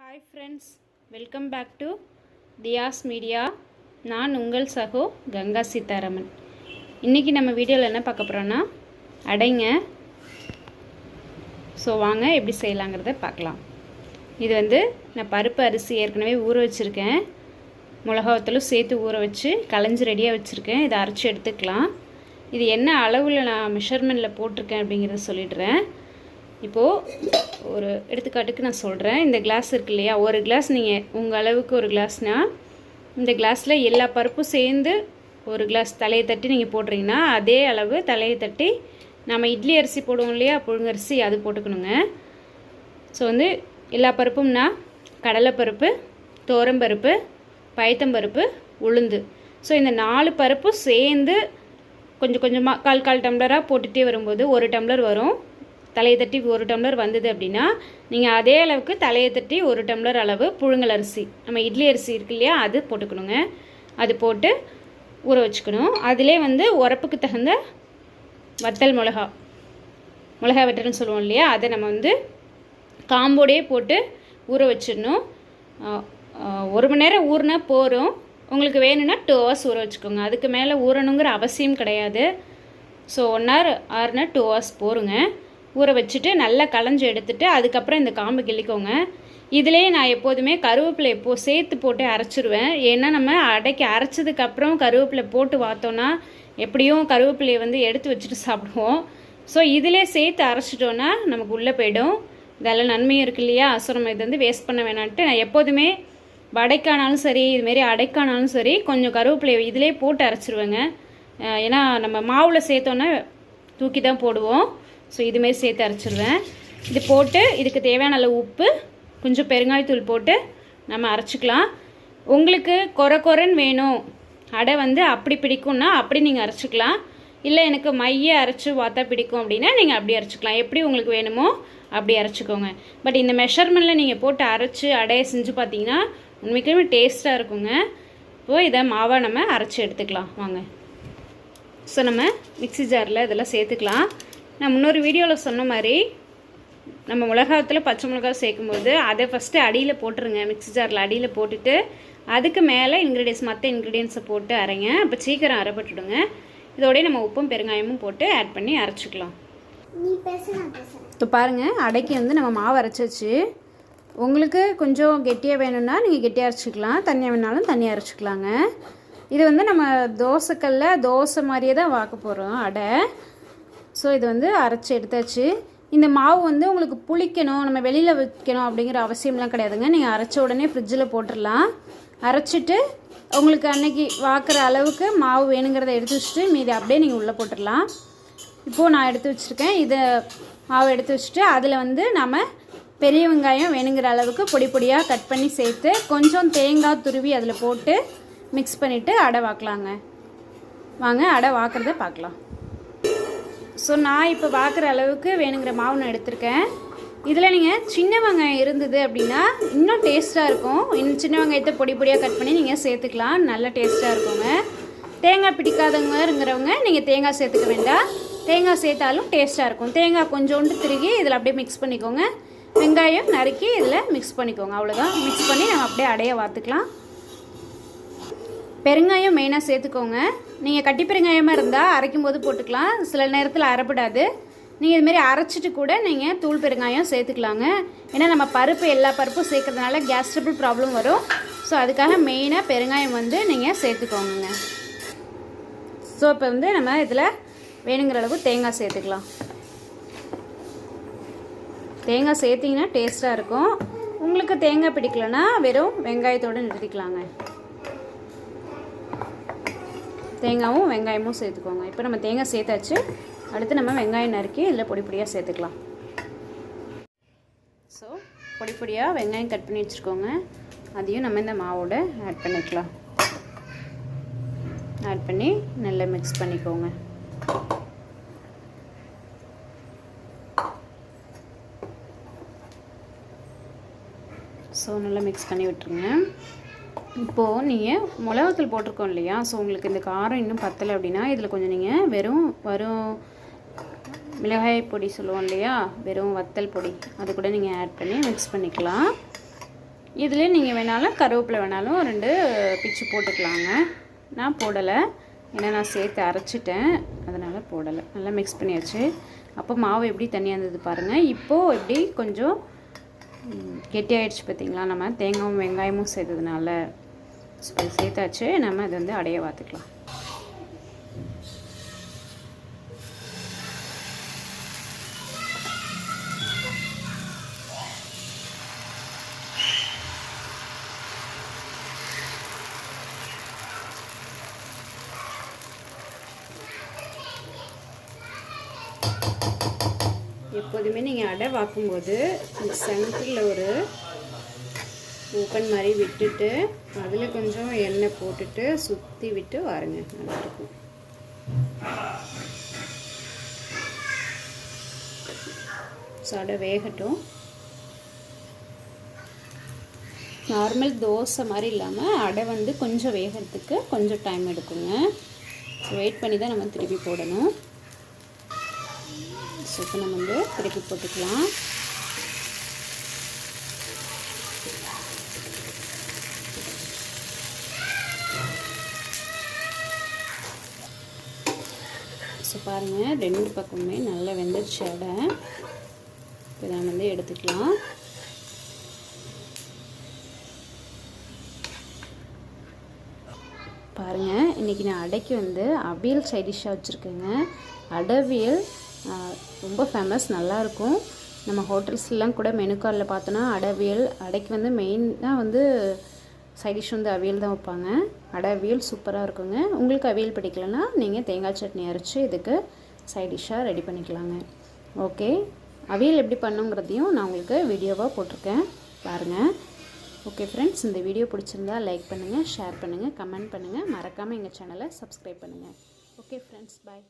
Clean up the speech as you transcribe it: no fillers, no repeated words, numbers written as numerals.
Hi friends, welcome back to Thiya's media. நான் உங்கள் சகோ கங்கா சீதாராமன். இன்றைக்கி நம்ம வீடியோவில் என்ன பார்க்க போகிறோன்னா அடைங்க. ஸோ வாங்க எப்படி செய்யலாங்கிறத பார்க்கலாம். இது நான் பருப்பு அரிசி ஏற்கனவே ஊற வச்சுருக்கேன். மிளகாவத்தலும் சேர்த்து ஊற வச்சு களைஞ்சி ரெடியாக வச்சுருக்கேன். இதை அரைச்சி எடுத்துக்கலாம். இது என்ன அளவில் நான் மெஷர்மெண்ட்டில் போட்டிருக்கேன் அப்படிங்கிறத சொல்லிடுறேன். இப்போது ஒரு எடுத்துக்காட்டுக்கு நான் சொல்கிறேன். இந்த கிளாஸ் இருக்கு இல்லையா, ஒரு கிளாஸ் நீங்கள் உங்கள் அளவுக்கு ஒரு கிளாஸ்னால் இந்த கிளாஸில் எல்லா பருப்பும் சேர்ந்து ஒரு கிளாஸ் தலையை தட்டி நீங்கள் போடுறீங்கன்னா அதே அளவு தலையை தட்டி நம்ம இட்லி அரிசி போடுவோம் இல்லையா, புழுங்கரிசி, அது போட்டுக்கணுங்க. ஸோ எல்லா பருப்பும்னா கடலைப்பருப்பு, துவரம்பருப்பு, பயத்தம்பருப்பு, உளுந்து. ஸோ இந்த 4 பருப்பும் சேர்ந்து கொஞ்சம் கொஞ்சமாக கால் டம்ளராக போட்டுகிட்டே வரும்போது 1 டம்ளர் வரும். தலையை தட்டி 1 டம்ளர் வந்தது அப்படின்னா நீங்கள் அதே அளவுக்கு தலையை தட்டி 1 டம்ளர் அளவு புழுங்கல் அரிசி, நம்ம இட்லி அரிசி இருக்கு இல்லையா, அது போட்டுக்கணுங்க. அது போட்டு ஊற வச்சுக்கணும். அதிலே உரப்புக்கு தகுந்த வத்தல் மிளகா வெட்டல்னு சொல்லுவோம் இல்லையா, அதை நம்ம காம்போடையே போட்டு ஊற வச்சிடணும். 1 மணி நேரம் ஊறினா போகிறோம். உங்களுக்கு வேணும்னா 2 hours ஊற வச்சுக்கோங்க. அதுக்கு மேலே ஊறணுங்கிற அவசியம் கிடையாது. ஸோ 1 hour ஆறுனா 2 hours போருங்க. ஊற வச்சுட்டு நல்லா களைஞ்சி எடுத்துகிட்டு அதுக்கப்புறம் இந்த காம்பு கிள்ளிக்கோங்க. இதிலேயே நான் எப்போதுமே கருவேப்பிலை சேர்த்து போட்டு அரைச்சிடுவேன். ஏன்னா நம்ம அடைக்கி அரைச்சதுக்கப்புறம் கருவேப்பிலை போட்டு பார்த்தோன்னா எப்படியும் கருவேப்பிலையை எடுத்து வச்சுட்டு சாப்பிடுவோம். ஸோ இதிலே சேர்த்து அரைச்சிட்டோன்னா நமக்கு உள்ளே போயிடும். இதெல்லாம் நன்மையும் இருக்கு இல்லையா. ஸோ நம்ம இது வேஸ்ட் பண்ண வேணான்ட்டு நான் எப்போதுமே வடைக்கானாலும் சரி, இதுமாரி அடைக்கானாலும் சரி, கொஞ்சம் கருவேப்பிலையை இதிலே போட்டு அரைச்சிடுவேங்க. ஏன்னா நம்ம மாவில் சேர்த்தோன்னா தூக்கி தான் போடுவோம். ஸோ இதுமாரி சேர்த்து அரைச்சிடுவேன். இது போட்டு இதுக்கு தேவையான அளவு உப்பு, கொஞ்சம் பெருங்காயத்தூள் போட்டு நம்ம அரைச்சிக்கலாம். உங்களுக்கு கொரன்னு வேணும், அடை அப்படி பிடிக்கும்னா அப்படி நீங்கள் அரைச்சிக்கலாம். இல்லை எனக்கு மைய அரைச்சி வாத்தா பிடிக்கும் அப்படின்னா நீங்கள் அப்படி அரைச்சிக்கலாம். எப்படி உங்களுக்கு வேணுமோ அப்படி அரைச்சிக்கோங்க. பட் இந்த மெஷர்மெண்ட்டில் நீங்கள் போட்டு அரைச்சி அடையை செஞ்சு பார்த்தீங்கன்னா உண்மைக்குமே டேஸ்ட்டாக இருக்குங்க. இப்போது இதை மாவாக நம்ம அரைச்சி எடுத்துக்கலாம் வாங்க. ஸோ நம்ம மிக்ஸி ஜாரில் இதெல்லாம் சேர்த்துக்கலாம். நான் முன்னொரு வீடியோவில் சொன்ன மாதிரி நம்ம மிளகாத்தில் பச்சை மிளகாய் சேர்க்கும்போது அதை ஃபஸ்ட்டு அடியில் போட்டுருங்க. மிக்ஸி ஜாரில் அடியில் போட்டுட்டு அதுக்கு மேலே மற்ற இன்க்ரீடியன்ஸை போட்டு அரைங்க. அப்போ சீக்கிரம் அரைப்பட்டுடுங்க. இதோடய நம்ம உப்பும் பெருங்காயமும் போட்டு ஆட் பண்ணி அரைச்சிக்கலாம். இப்போ பாருங்கள், அடைக்கு நம்ம மாவு அரைச்சாச்சு. உங்களுக்கு கொஞ்சம் கெட்டியாக வேணும்னா நீங்கள் கெட்டியாக அரைச்சிக்கலாம், தண்ணியாக வேணாலும் தண்ணியாக அரைச்சிக்கலாங்க. இது நம்ம தோசைக்கல்ல தோசை மாதிரியே தான் வாக்க போகிறோம் அடை. ஸோ இது அரைச்சி எடுத்தாச்சு. இந்த மாவு உங்களுக்கு புளிக்கணும், நம்ம வெளியில் வைக்கணும் அப்படிங்கிற அவசியம்லாம் கிடையாதுங்க. நீங்கள் அரைச்ச உடனே ஃப்ரிட்ஜில் போட்டுடலாம். அரைச்சிட்டு உங்களுக்கு அன்னைக்கு வாக்குற அளவுக்கு மாவு வேணுங்கிறத எடுத்து வச்சுட்டு மீதி அப்படியே நீங்கள் உள்ளே போட்டுடலாம். இப்போது நான் எடுத்து வச்சுருக்கேன். இதை மாவு எடுத்து வச்சுட்டு அதில் நம்ம பெரிய வெங்காயம் வேணுங்கிற அளவுக்கு பொடி பொடியாக கட் பண்ணி சேர்த்து கொஞ்சம் தேங்காய் துருவி அதில் போட்டு மிக்ஸ் பண்ணிவிட்டு அடை வாக்கலாங்க. வாங்க அடை வாக்குறத பார்க்கலாம். ஸோ நான் இப்போ பார்க்குற அளவுக்கு வேணுங்கிற மாவு நான் எடுத்திருக்கேன். இதில் நீங்கள் சின்ன வெங்காயம் இருந்தது அப்படின்னா இன்னும் டேஸ்ட்டாக இருக்கும். இன்னும் சின்ன வெங்காயத்தை பொடி பொடியாக கட் பண்ணி நீங்கள் சேர்த்துக்கலாம், நல்ல டேஸ்ட்டாக இருக்குங்க. தேங்காய் பிடிக்காதவங்கிறவங்க நீங்கள் தேங்காய் சேர்த்துக்க வேண்டாம். தேங்காய் சேர்த்தாலும் டேஸ்ட்டாக இருக்கும். தேங்காய் கொஞ்சோண்டு திருகி இதில் அப்படியே மிக்ஸ் பண்ணிக்கோங்க. வெங்காயம் நறுக்கி இதில் மிக்ஸ் பண்ணிக்கோங்க. அவ்வளோதான். மிக்ஸ் பண்ணி நம்ம அப்படியே அடைய வாத்துக்கலாம். பெருங்காயம் மெயினாக சேர்த்துக்கோங்க. நீங்கள் கட்டி பெருங்காயமாக இருந்தால் அரைக்கும் போது போட்டுக்கலாம், சில நேரத்தில் அரைப்படாது. நீங்கள் இதுமாரி அரைச்சிட்டு கூட நீங்கள் தூள் பெருங்காயம் சேர்த்துக்கலாங்க. ஏன்னா நம்ம பருப்பு எல்லா பருப்பும் சேர்க்கறதுனால கேஸ் ட்ரபிள் ப்ராப்ளம் வரும். ஸோ அதுக்காக மெயினாக பெருங்காயம் நீங்கள் சேர்த்துக்கோங்க. ஸோ இப்போ நம்ம இதில் வேணுங்கிற அளவு தேங்காய் சேர்த்துக்கலாம். தேங்காய் சேர்த்திங்கன்னா டேஸ்ட்டாக இருக்கும். உங்களுக்கு தேங்காய் பிடிக்கலன்னா வெறும் வெங்காயத்தோடு நிறுத்திக்கலாங்க. தேங்காயும் வெங்காயமும் சேர்த்துக்கோங்க. இப்போ நம்ம தேங்காய் சேர்த்தாச்சு. அடுத்து நம்ம வெங்காயம் நறுக்கி இதில் பொடி பொடியாக சேர்த்துக்கலாம். ஸோ பொடி பொடியாக வெங்காயம் கட் பண்ணி வச்சுருக்கோங்க. அதையும் நம்ம இந்த மாவோட ஆட் பண்ணிக்கலாம். ஆட் பண்ணி நல்லா மிக்ஸ் பண்ணிக்கோங்க. ஸோ நல்லா மிக்ஸ் பண்ணி விட்டுருங்க. இப்போது நீங்கள் மிளகாத்தூள் போட்டிருக்கோம் இல்லையா, ஸோ உங்களுக்கு இந்த காரம் இன்னும் பத்தலை அப்படின்னா இதில் கொஞ்சம் நீங்கள் வரும் மிளகாய் பொடி சொல்லுவோம் இல்லையா, வெறும் வத்தல் பொடி, அது கூட நீங்கள் ஆட் பண்ணி மிக்ஸ் பண்ணிக்கலாம். இதில் நீங்கள் வேணாலும் கருவேப்பிலை வேணாலும் 2 பிச்சு போட்டுக்கலாங்க. நான் போடலை, ஏன்னா நான் சேர்த்து அரைச்சிட்டேன், அதனால் போடலை. நல்லா மிக்ஸ் பண்ணியாச்சு. அப்போ மாவு எப்படி தண்ணியாக இருந்தது பாருங்கள். இப்போது எப்படி கொஞ்சம் கெட்டியாகிடுச்சு பார்த்தீங்களா, நம்ம தேங்காயும் வெங்காயமும் சேர்த்ததுனால. சேர்த்தாச்சு. நம்ம இதை வந்து அடைய வாத்துக்கலாம். எப்போதுமே நீங்கள் அடை வாக்கும்போது சென்டரில் ஒரு ஓப்பன் மாதிரி விட்டுட்டு அதில் கொஞ்சம் எண்ணெய் போட்டுட்டு சுற்றி விட்டு வாருங்க, நல்லாயிருக்கும். ஸோ அடை வேகட்டும். நார்மல் தோசை மாதிரி இல்லாமல் அடை வந்து கொஞ்சம் வேகிறதுக்கு கொஞ்சம் டைம் எடுக்குங்க. ஸோ வெயிட் பண்ணி தான் நம்ம திருப்பி போடணும். ஸோ இப்போ நம்ம வந்து திருப்பி போட்டுக்கலாம். ஸோ பாருங்கள், 2 பக்கமுமே நல்லா வெந்துருச்சு அடை. இப்போ நம்ம வந்து எடுத்துக்கலாம். பாருங்கள், இன்றைக்கி நான் அடைக்கு வந்து அவியல் சைடிஷ்ஷாக வச்சுருக்கேங்க. அடவியல் ரொம்ப ஃபேமஸ், நல்லாயிருக்கும். நம்ம ஹோட்டல்ஸ்லாம் கூட மெனு கார்டில் பார்த்தோன்னா அடவியல், அடைக்கு வந்து மெயினாக வந்து சைடிஷ் வந்து அவியல் தான் வைப்பாங்க. அவியல் சூப்பராக இருக்குங்க. உங்களுக்கு அவியல் பிடிக்கலன்னா நீங்கள் தேங்காய் சட்னி அரைச்சி இதுக்கு சைடிஷ்ஷாக ரெடி பண்ணிக்கலாங்க. ஓகே, அவியல் எப்படி பண்ணுங்கிறதையும் நான் உங்களுக்கு வீடியோவாக போட்டிருக்கேன், பாருங்கள். ஓகே ஃப்ரெண்ட்ஸ், இந்த வீடியோ பிடிச்சிருந்தா லைக் பண்ணுங்கள், ஷேர் பண்ணுங்கள், கமெண்ட் பண்ணுங்கள். மறக்காமல் எங்கள் சேனலை சப்ஸ்கிரைப் பண்ணுங்கள். ஓகே ஃப்ரெண்ட்ஸ், பாய்.